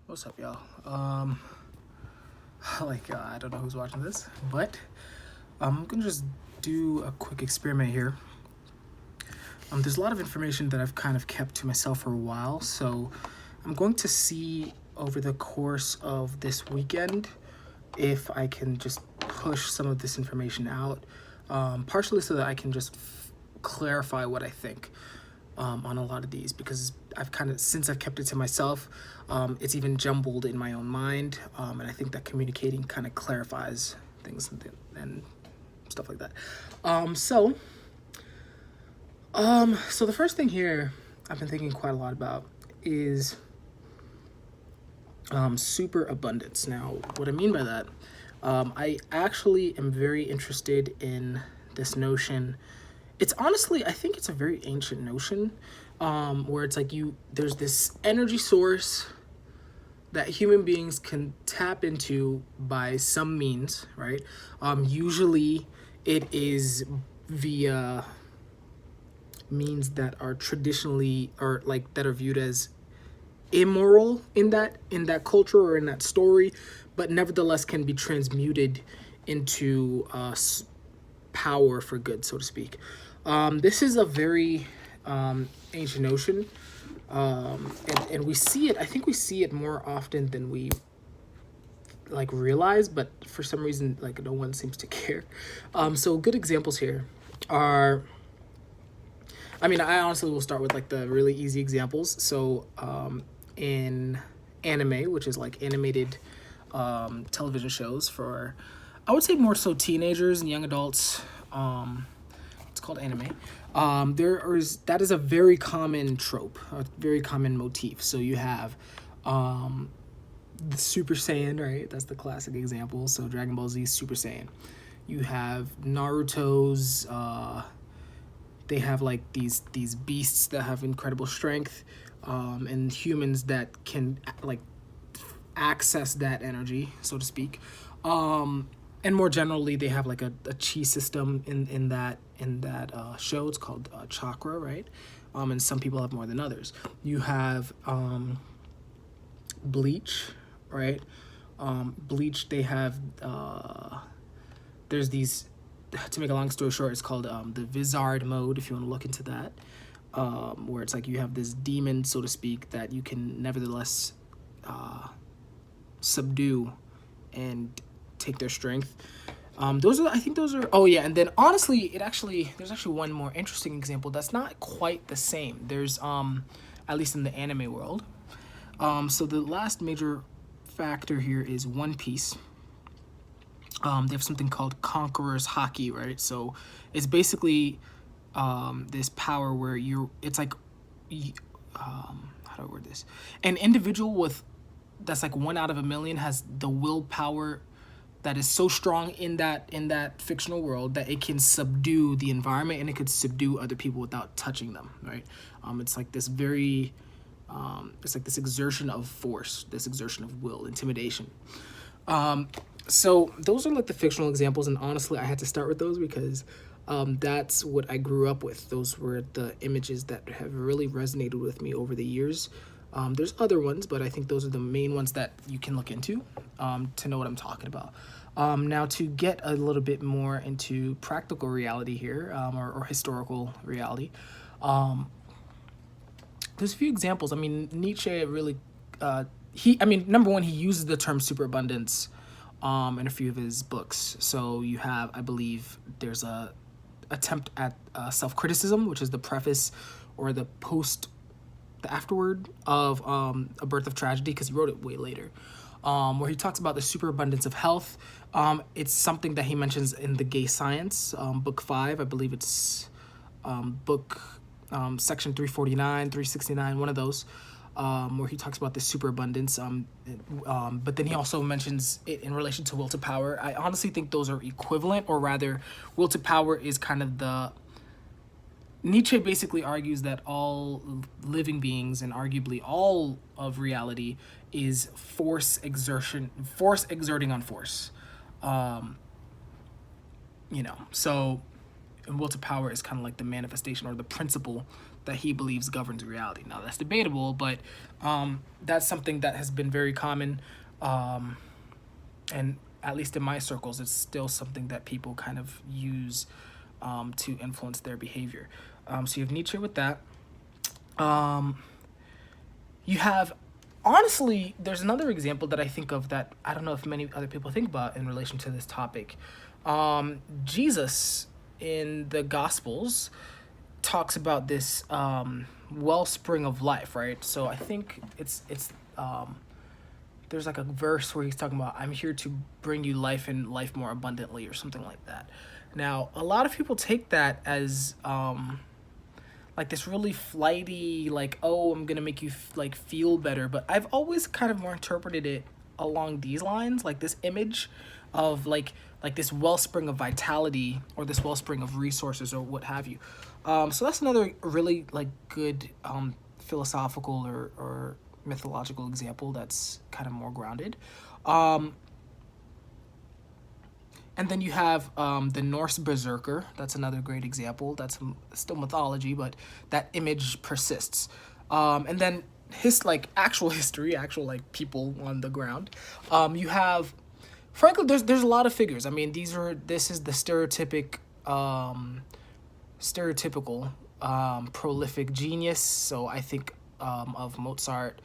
What's up, y'all? I don't know who's watching this, but I'm gonna just do a quick experiment here. There's a lot of information that I've kind of kept to myself for a while, so I'm going to see over the course of this weekend if I can just push some of this information out, partially so that I can just clarify what I think on a lot of these, because since I've kept it to myself, it's even jumbled in my own mind, and I think that communicating kind of clarifies things and stuff like that. So the first thing here I've been thinking quite a lot about is superabundance. Now, what I mean by that, I actually am very interested in this notion. It's honestly, I think it's a very ancient notion, where it's like there's this energy source that human beings can tap into by some means, right? Usually it is via means that are traditionally, or like that are viewed as immoral in that culture or in that story, but nevertheless can be transmuted into power for good, so to speak. This is a very ancient notion, and we see it. I think we see it more often than we realize, but for some reason, no one seems to care. So good examples here are. I honestly will start with the really easy examples. So in anime, which is animated television shows for, I would say more so teenagers and young adults. It's called anime. That is a very common trope, a very common motif. So you have the Super Saiyan, right? That's the classic example. So Dragon Ball Z Super Saiyan. You have Naruto's. They have these beasts that have incredible strength, and humans that can access that energy, so to speak. And more generally, they have a chi system in that show. It's called chakra, right? And some people have more than others. You have Bleach, right? Bleach, they have there's these, to make a long story short, it's called the Vizard mode, if you want to look into that, where it's you have this demon, so to speak, that you can nevertheless subdue and take their strength. Those are. Oh yeah, and then honestly, there's actually one more interesting example that's not quite the same. There's at least in the anime world. So the last major factor here is One Piece. They have something called Conqueror's Haki, right? So it's basically this power where how do I word this? An individual that's 1 out of a million has the willpower that is so strong in that fictional world that it can subdue the environment and it could subdue other people without touching them, right? It's this very, it's this exertion of force, this exertion of will, intimidation. So those are the fictional examples, and honestly, I had to start with those because that's what I grew up with. Those were the images that have really resonated with me over the years. There's other ones, but I think those are the main ones that you can look into to know what I'm talking about. Now, to get a little bit more into practical reality here, or historical reality, there's a few examples. Nietzsche really, number one, he uses the term superabundance in a few of his books. So you have, I believe, there's a attempt at self-criticism, which is the preface or the afterword of A Birth of Tragedy, because he wrote it way later, where he talks about the superabundance of health. It's something that he mentions in The Gay Science, book 5. I believe it's book section 349, 369, one of those, where he talks about the superabundance. But then he also mentions it in relation to will to power. I honestly think those are equivalent, or rather, will to power is kind of the... Nietzsche basically argues that all living beings, and arguably all of reality, is force exerting on force. So, and will to power is kind of the manifestation or the principle that he believes governs reality. Now that's debatable, but that's something that has been very common, and at least in my circles, it's still something that people kind of use to influence their behavior. So you have Nietzsche with that. You have, honestly, there's another example that I think of that I don't know if many other people think about in relation to this topic. Jesus in the Gospels talks about this wellspring of life, right? So I think it's there's like a verse where he's talking about, I'm here to bring you life and life more abundantly, or something like that. Now, a lot of people take that as like this really flighty, like, oh, I'm gonna make you like feel better. But I've always kind of more interpreted it along these lines, like this image of like this wellspring of vitality, or this wellspring of resources, or what have you. So that's another really like good philosophical or mythological example that's kind of more grounded. And then you have the Norse berserker. That's another great example. That's still mythology, but that image persists. And then his like actual history, actual like people on the ground. You have, frankly, there's a lot of figures. I mean, this is the stereotypical prolific genius. So I think of Mozart,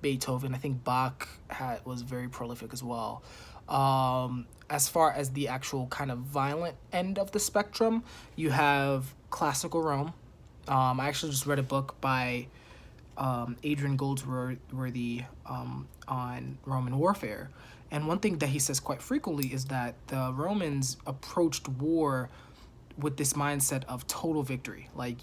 Beethoven. I think Bach was very prolific as well. As far as the actual kind of violent end of the spectrum, you have classical Rome. I actually just read a book by Adrian Goldsworthy on Roman warfare. And one thing that he says quite frequently is that the Romans approached war with this mindset of total victory. Like,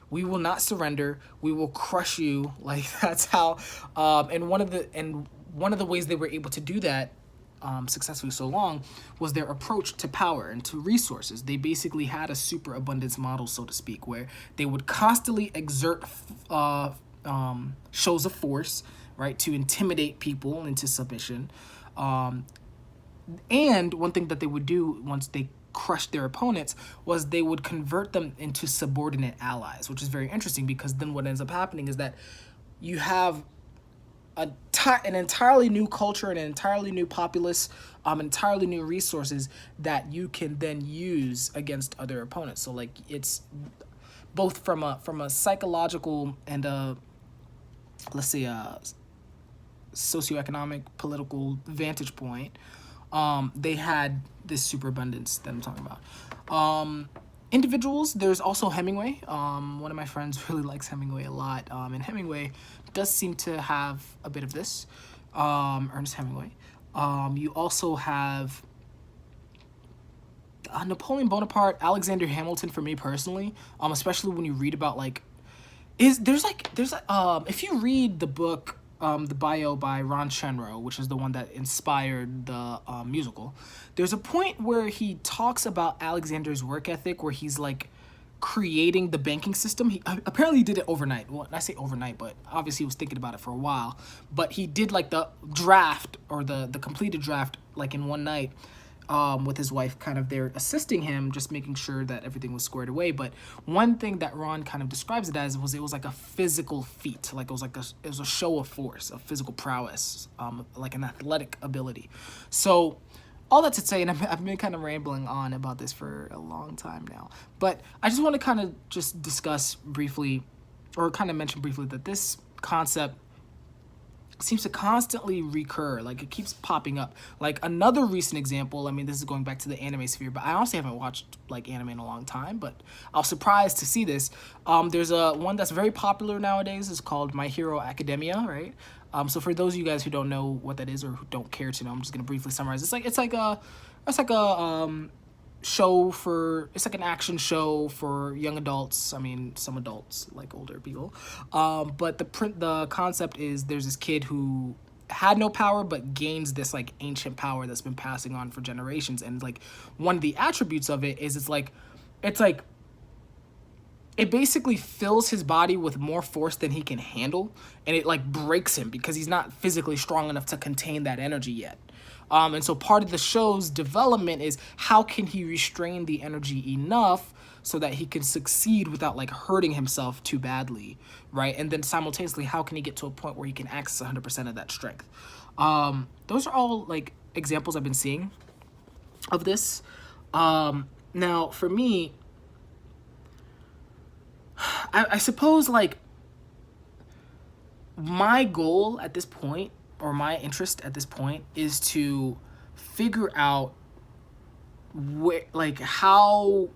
we will not surrender. We will crush you. Like, that's how. And one of the ways they were able to do that successfully so long was their approach to power and to resources. They basically had a superabundance model, so to speak, where they would constantly exert shows of force, right, to intimidate people into submission. And one thing that they would do once they crushed their opponents was they would convert them into subordinate allies, which is very interesting, because then what ends up happening is that you have an entirely new culture, an entirely new populace, entirely new resources that you can then use against other opponents. So like, it's both from a psychological and let's say a socioeconomic, political vantage point. They had this superabundance that I'm talking about. Individuals, there's also Hemingway. One of my friends really likes Hemingway a lot, and Hemingway does seem to have a bit of this. Ernest Hemingway. You also have Napoleon Bonaparte, Alexander Hamilton. For me personally, especially when you read about like, if you read the book, the bio by Ron Chenro, which is the one that inspired the musical, there's a point where he talks about Alexander's work ethic, where he's like creating the banking system. He apparently did it overnight. Well, I say overnight, but obviously he was thinking about it for a while. But he did like the draft, or the completed draft, like in one night, with his wife kind of there assisting him, just making sure that everything was squared away. But one thing that Ron kind of describes it as was, it was like a physical feat. Like, it was a show of force, of physical prowess, like an athletic ability. So all that to say, and I've been kind of rambling on about this for a long time now, but I just want to kind of just discuss briefly, or kind of mention briefly, that this concept seems to constantly recur. Like, it keeps popping up. Like, another recent example, I mean, this is going back to the anime sphere, but I honestly haven't watched like anime in a long time, but I was surprised to see this. There's one that's very popular nowadays. It's called My Hero Academia, right? So for those of you guys who don't know what that is, or who don't care to know, I'm just gonna briefly summarize. It's like a show for, it's like an action show for young adults. I mean, some adults, like older people. But the concept is, there's this kid who had no power but gains this like ancient power that's been passing on for generations. And like, one of the attributes of it is it basically fills his body with more force than he can handle, and it like breaks him because he's not physically strong enough to contain that energy yet. And so part of the show's development is how can he restrain the energy enough so that he can succeed without like hurting himself too badly, right? And then simultaneously, how can he get to a point where he can access 100% of that strength? Those are all like examples I've been seeing of this. Now for me, I suppose like my goal at this point, or my interest at this point, is to figure out where, like, how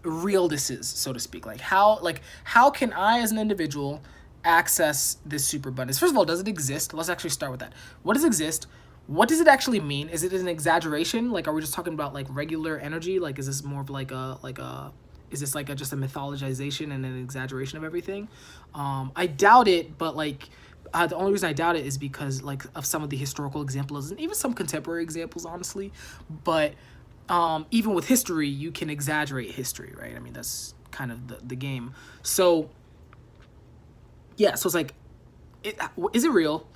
real this is, so to speak. Like how can I as an individual access this superabundance? First of all, does it exist? Let's actually start with that. What does exist? What does it actually mean? Is it an exaggeration? Like, are we just talking about like regular energy? Like, is this more of like a is this like just a mythologization and an exaggeration of everything? I doubt it, but like the only reason I doubt it is because like of some of the historical examples and even some contemporary examples, honestly. But even with history, you can exaggerate history, right? I mean, that's kind of the game. So yeah, so it's like, is it real?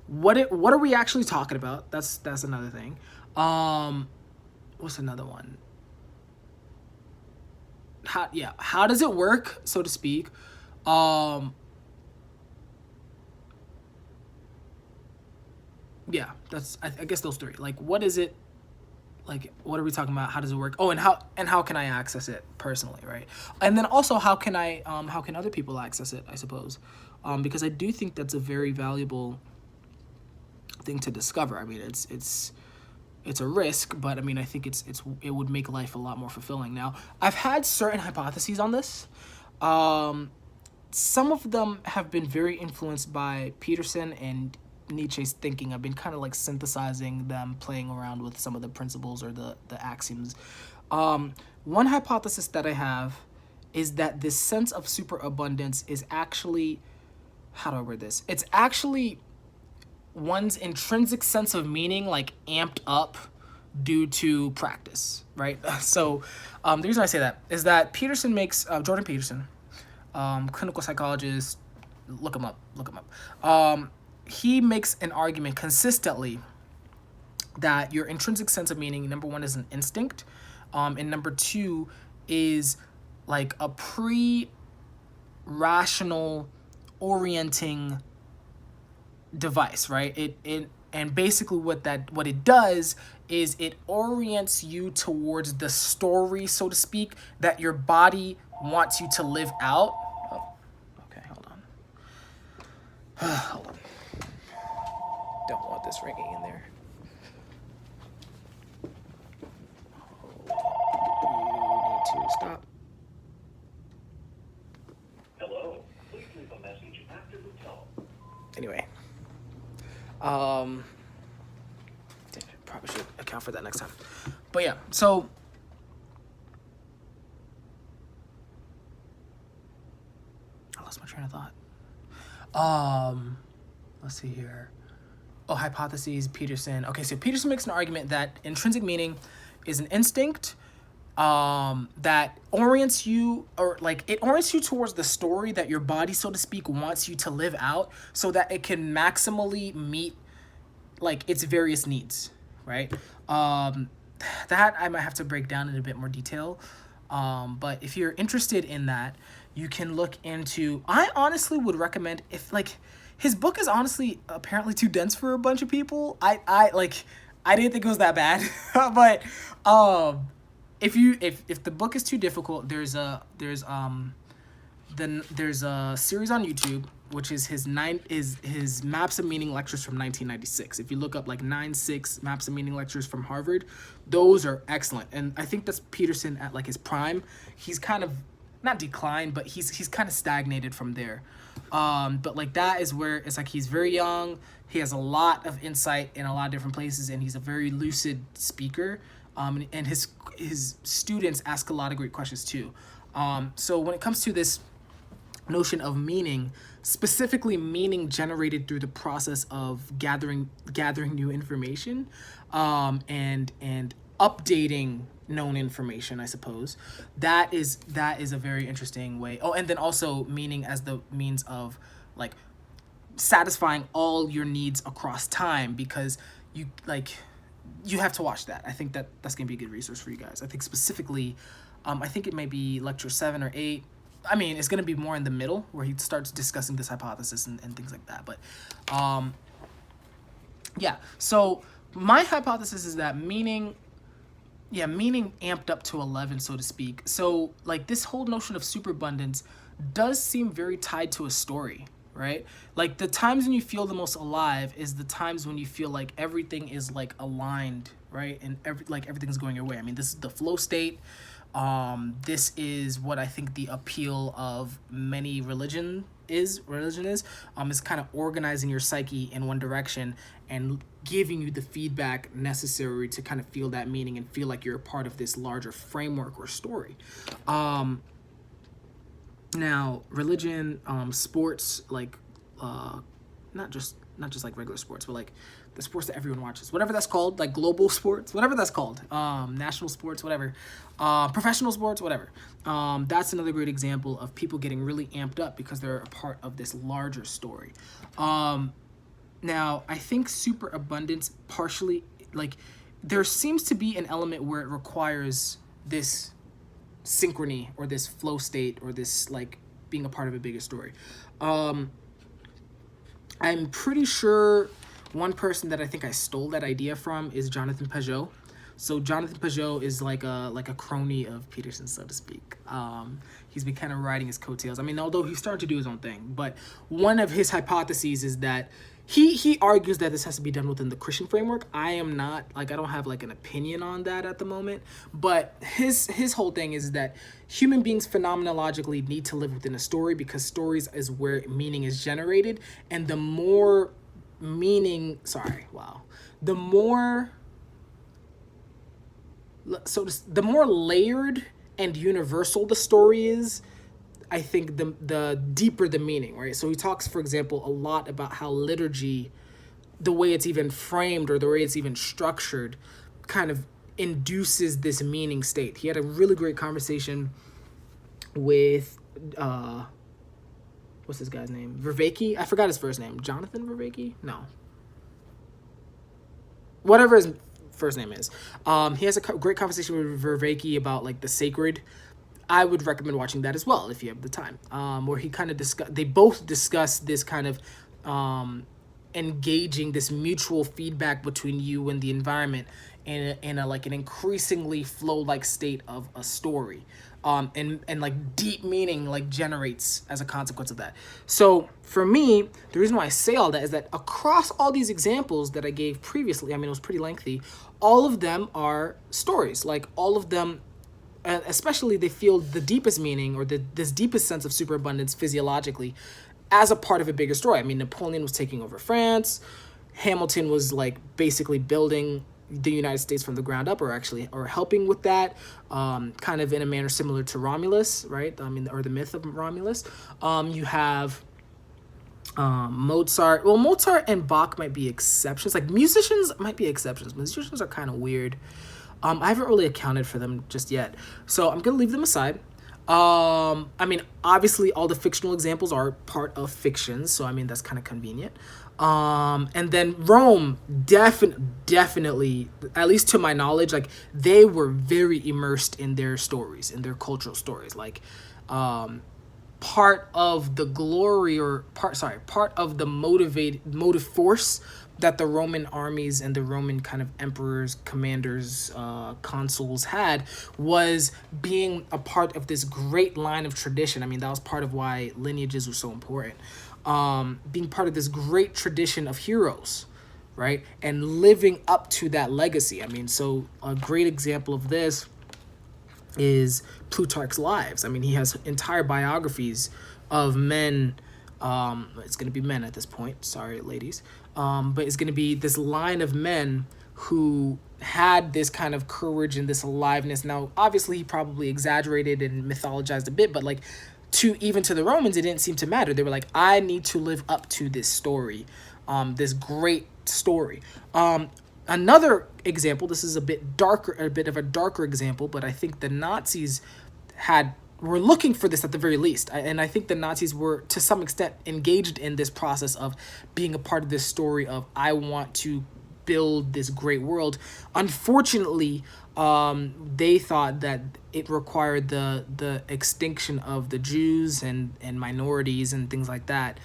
What are we actually talking about? That's another thing. What's another one? How does it work, so to speak? Yeah, that's I guess those three. Like, what is it? Like, what are we talking about? How does it work? Oh, and how can I access it personally, right? And then also, how can other people access it, I suppose? Because I do think that's a very valuable thing to discover. I mean, it's a risk, but I mean, I think it would make life a lot more fulfilling. Now, I've had certain hypotheses on this. Some of them have been very influenced by Peterson and Nietzsche's thinking. I've been kind of like synthesizing them, playing around with some of the principles or the axioms. One hypothesis that I have is that this sense of superabundance is actually, how do I word this? It's actually one's intrinsic sense of meaning like amped up due to practice, right? So the reason I say that is that Peterson makes, Jordan Peterson, clinical psychologist, look him up. He makes an argument consistently that your intrinsic sense of meaning, number one, is an instinct, and number two is like a pre-rational orienting device, right? And basically what it does is it orients you towards the story, so to speak, that your body wants you to live out. Oh, okay, hold on. Hold on. Don't want this ringing in there. You need to stop. Hello. Please leave a message after the tone. Anyway. Probably should account for that next time. But yeah, so I lost my train of thought. Let's see here. Oh, hypotheses, Peterson. Okay, so Peterson makes an argument that intrinsic meaning is an instinct that orients you, or like it orients you towards the story that your body, so to speak, wants you to live out so that it can maximally meet like its various needs, right? That I might have to break down in a bit more detail. But if you're interested in that, you can look into, I honestly would recommend, if like, his book is honestly apparently too dense for a bunch of people. I didn't think it was that bad. But if the book is too difficult, there's a series on YouTube, which is his Maps of Meaning lectures from 1996. If you look up like 9-6 Maps of Meaning lectures from Harvard, those are excellent. And I think that's Peterson at like his prime. He's kind of not declined, but he's kind of stagnated from there. But like that is where it's like he's very young. He has a lot of insight in a lot of different places, and he's a very lucid speaker. And his students ask a lot of great questions too. So when it comes to this notion of meaning, specifically meaning generated through the process of gathering new information, and updating known information, I suppose, that is a very interesting way. Oh, and then also meaning as the means of like satisfying all your needs across time, because you have to watch that. I think that's gonna be a good resource for you guys. I think specifically, I think it may be lecture 7 or 8. I mean, it's gonna be more in the middle where he starts discussing this hypothesis and things like that. But yeah. So my hypothesis is that meaning amped up to 11, so to speak. So like this whole notion of superabundance does seem very tied to a story, right? Like the times when you feel the most alive is the times when you feel like everything is like aligned, right? And everything's going your way. I mean, this is the flow state. This is what I think the appeal of many religion is, is kind of organizing your psyche in one direction and giving you the feedback necessary to kind of feel that meaning and feel like you're a part of this larger framework or story. Now religion, sports, like not just like regular sports, but like the sports that everyone watches, whatever that's called, like global sports, whatever that's called, national sports, whatever, professional sports, whatever. That's another great example of people getting really amped up because they're a part of this larger story. Now, I think superabundance partially, like, there seems to be an element where it requires this synchrony or this flow state or this, like, being a part of a bigger story. I'm pretty sure one person that I think I stole that idea from is Jonathan Pajot. So Jonathan Pajot is like a crony of Peterson, so to speak. He's been kind of riding his coattails. I mean, although he's starting to do his own thing, but one of his hypotheses is that he argues that this has to be done within the Christian framework. I am not, like, I don't have like an opinion on that at the moment, but his whole thing is that human beings phenomenologically need to live within a story because stories is where meaning is generated, and the more meaning, the more, so the more layered and universal the story is, I think the deeper the meaning, right? So he talks, for example, a lot about how liturgy, the way it's even framed or the way it's even structured, kind of induces this meaning state. He had a really great conversation with, what's this guy's name? Vervaeke? I forgot his first name. Jonathan Vervaeke? No. Whatever his first name is. He has a great conversation with Vervaeke about like the sacred. I would recommend watching that as well if you have the time. Where he kind of they both discuss this kind of engaging this mutual feedback between you and the environment in a like an increasingly flow-like state of a story. And like deep meaning like generates as a consequence of that. So for me, the reason why I say all that is that across all these examples that I gave previously, I mean, it was pretty lengthy, all of them are stories. Like all of them, especially they feel the deepest meaning or this deepest sense of superabundance physiologically as a part of a bigger story. I mean, Napoleon was taking over France. Hamilton was like basically building the United States from the ground up, or helping with that, kind of in a manner similar to Romulus, right? I mean, or the myth of Romulus. You have Mozart. Well, Mozart and Bach might be exceptions. Like musicians might be exceptions. Musicians are kind of weird. I haven't really accounted for them just yet, so I'm gonna leave them aside. I mean, obviously, all the fictional examples are part of fiction, so I mean that's kind of convenient. And then Rome, definitely, at least to my knowledge, like they were very immersed in their stories, in their cultural stories. Like, part of the glory or part of the motive force that the Roman armies and the Roman kind of emperors, commanders, consuls had was being a part of this great line of tradition. I mean, that was part of why lineages were so important. Being part of this great tradition of heroes, right? And living up to that legacy. I mean, so a great example of this is Plutarch's Lives. I mean, he has entire biographies of men. It's going to be men at this point. Sorry, ladies. But it's going to be this line of men who had this kind of courage and this aliveness. Now, obviously, he probably exaggerated and mythologized a bit, but like to the Romans, it didn't seem to matter. They were like, I need to live up to this story, this great story. Another example, this is a bit of a darker example, but I think the Nazis were looking for this at the very least. And I think the Nazis were, to some extent, engaged in this process of being a part of this story of, I want to build this great world. Unfortunately, they thought that it required the extinction of the Jews and minorities and things like that.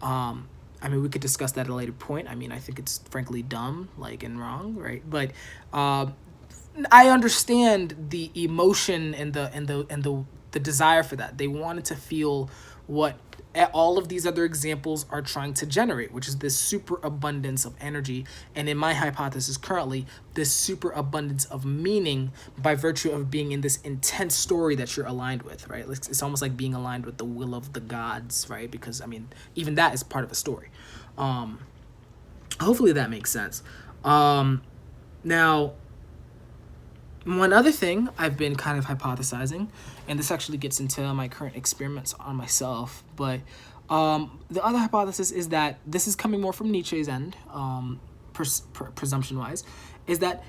I mean, we could discuss that at a later point. I mean, I think it's frankly dumb, like, and wrong, right? But I understand the emotion and the desire for that. They wanted to feel what all of these other examples are trying to generate, which is this superabundance of energy, and in my hypothesis currently, this superabundance of meaning by virtue of being in this intense story that you're aligned with, right? It's almost like being aligned with the will of the gods, right? Because I mean, even that is part of a story. Hopefully that makes sense. Now, one other thing I've been kind of hypothesizing, and this actually gets into my current experiments on myself, but the other hypothesis is that this is coming more from Nietzsche's end, presumption-wise, is that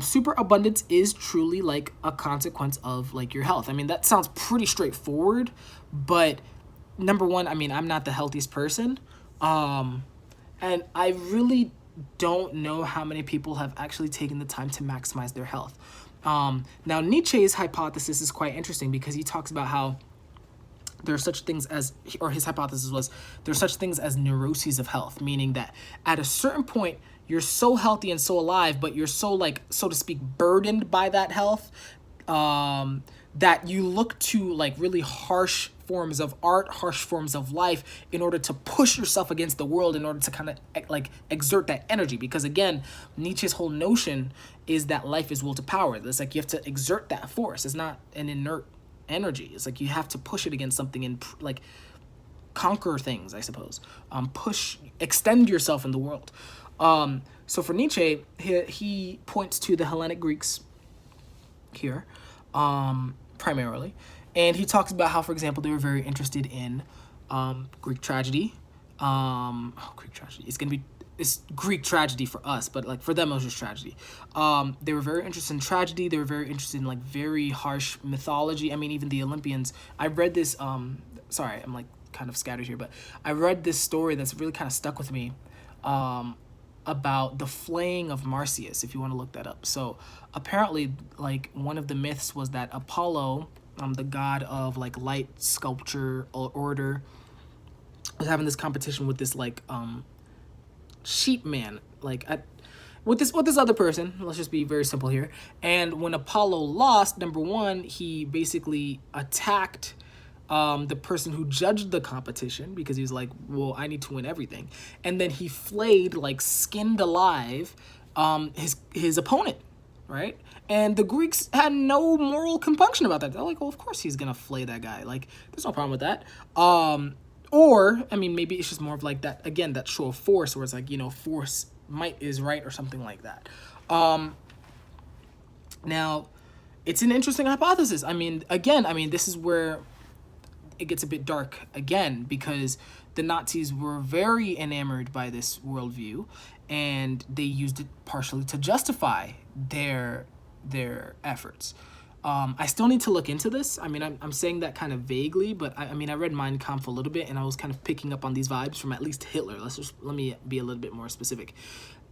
superabundance is truly like a consequence of like your health. I mean, that sounds pretty straightforward, but number one, I mean, I'm not the healthiest person, and I really don't know how many people have actually taken the time to maximize their health. Now, Nietzsche's hypothesis is quite interesting because he talks about how there are such things as, or his hypothesis was, there are such things as neuroses of health, meaning that at a certain point, you're so healthy and so alive, but you're so, like, so to speak, burdened by that health, that you look to, like, really harsh forms of art, harsh forms of life in order to push yourself against the world, in order to kind of like exert that energy. Because again, Nietzsche's whole notion is that life is will to power. It's like you have to exert that force. It's not an inert energy. It's like you have to push it against something and like conquer things, I suppose. Extend yourself in the world. So for Nietzsche, he points to the Hellenic Greeks here, primarily. And he talks about how, for example, they were very interested in Greek tragedy. Greek tragedy. It's Greek tragedy for us, but like for them, it was just tragedy. They were very interested in tragedy. They were very interested in like very harsh mythology. I mean, even the Olympians. I read this. Sorry, I'm like kind of scattered here, but I read this story that's really kind of stuck with me. About the flaying of Marsyas, if you want to look that up. So apparently, like, one of the myths was that Apollo, the god of like light, sculpture, or order, was having this competition with this like sheep man, like with this other person. Let's just be very simple here. And when Apollo lost, number one, he basically attacked the person who judged the competition, because he was like, well, I need to win everything. And then he flayed, like skinned alive, his opponent, right? And the Greeks had no moral compunction about that. They're like, well, of course he's gonna flay that guy. Like, there's no problem with that. Or, I mean, maybe it's just more of like that, again, that show of force, where it's like, you know, force, might is right, or something like that. Now, it's an interesting hypothesis. I mean, again, I mean, this is where it gets a bit dark again, because the Nazis were very enamored by this worldview, and they used it partially to justify their efforts. I still need to look into this. I mean, I'm saying that kind of vaguely, but I mean, I read Mein Kampf a little bit, and I was kind of picking up on these vibes from at least Hitler. Let me be a little bit more specific.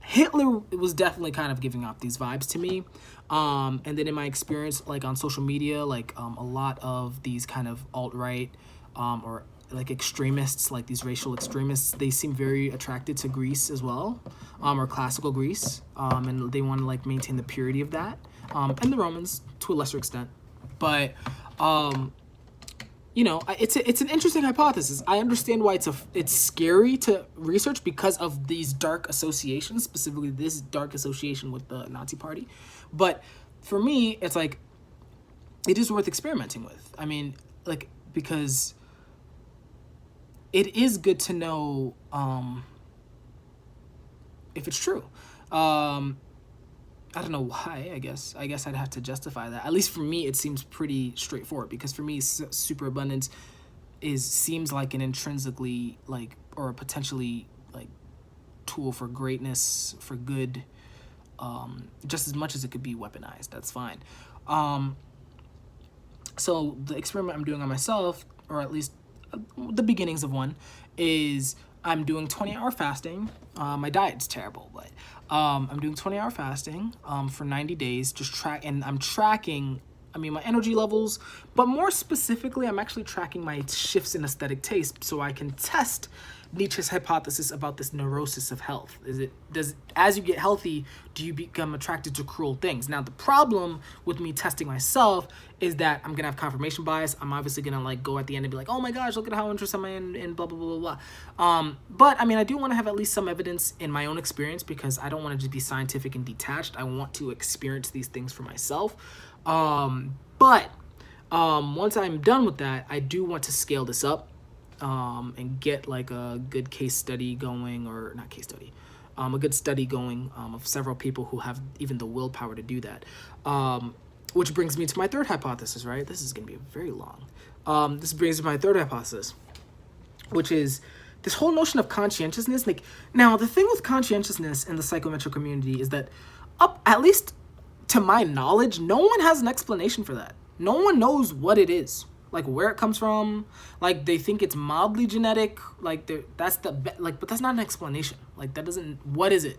Hitler was definitely kind of giving off these vibes to me. And then in my experience, like on social media, like a lot of these kind of alt-right or like extremists, like these racial extremists, they seem very attracted to Greece as well, or classical Greece, and they want to like maintain the purity of that, and the Romans to a lesser extent. But you know, it's an interesting hypothesis. I understand why it's scary to research because of these dark associations, specifically this dark association with the Nazi Party. But for me, it's like, it is worth experimenting with. I mean, like, because it is good to know if it's true. I don't know why, I guess I'd have to justify that. At least for me, it seems pretty straightforward, because for me, superabundance seems like an intrinsically, like, or a potentially, like, tool for greatness, for good, just as much as it could be weaponized. That's fine. So the experiment I'm doing on myself, or at least the beginnings of one, is I'm doing 20-hour fasting. My diet's terrible, but I'm doing 20-hour fasting for 90 days. And I'm tracking, my energy levels, but more specifically, I'm actually tracking my shifts in aesthetic taste so I can test Nietzsche's hypothesis about this neurosis of health. As you get healthy, do you become attracted to cruel things? Now, the problem with me testing myself is that I'm gonna have confirmation bias. I'm obviously gonna like go at the end and be like, oh my gosh, look at how interested I am in blah blah blah blah blah. But I do want to have at least some evidence in my own experience, because I don't want to just be scientific and detached. I want to experience these things for myself. But once I'm done with that, I do want to scale this up and get like a good case study going, or not case study, a good study going of several people who have even the willpower to do that. Which brings me to my third hypothesis, right? This is going to be very long. This brings me to my third hypothesis, which is this whole notion of conscientiousness. Like, now, the thing with conscientiousness in the psychometric community is that, at least to my knowledge, no one has an explanation for that. No one knows what it is, like where it comes from. Like, they think it's mildly genetic. Like, but that's not an explanation. Like, that doesn't. What is it?